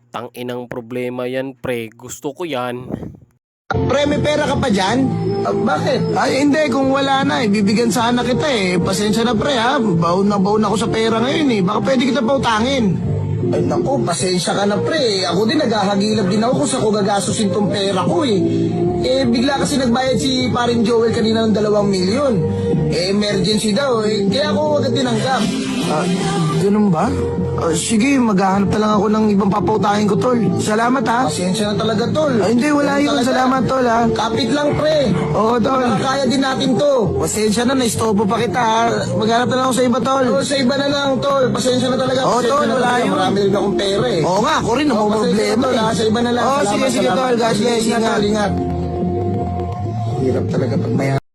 Tang-inang problema yan, pre. Gusto ko yan. Pre, may pera ka pa dyan? Bakit? Ay, hindi. Kung wala na, ibibigyan sana kita eh. Pasensya na pre ha. Baon ako sa pera ngayon eh. Baka pwede kita pautangin. Ay naku, pasensya ka na pre. Ako din naghahagilap din ako kung saan ko gagastusin tong pera ko eh. Bigla kasi nagbayad si parin Joel kanina ng 2 milyon. Emergency daw eh. Kaya ako agad tinanggap. Ganun ba? Sige, maghahanap na lang ako ng ibang papautahin ko, tol. Salamat, ha? Pasensya na talaga, tol. Hindi, wala yun. Salamat, tol, ha? Kapit lang, pre. Oo, tol. Nakakaya din natin to. Pasensya na, naistobo pa kita, ha? Maghanap na lang ako sa iba, tol. Oo, sa iba na lang, tol. Pasensya na talaga. Oo, tol, wala yun. Marami rin akong pera, eh. Oo nga, ako rin, ako problema, eh. Sa iba na lang. Oo, sige, tol. God bless. Ingat. Hirap talaga pag maya.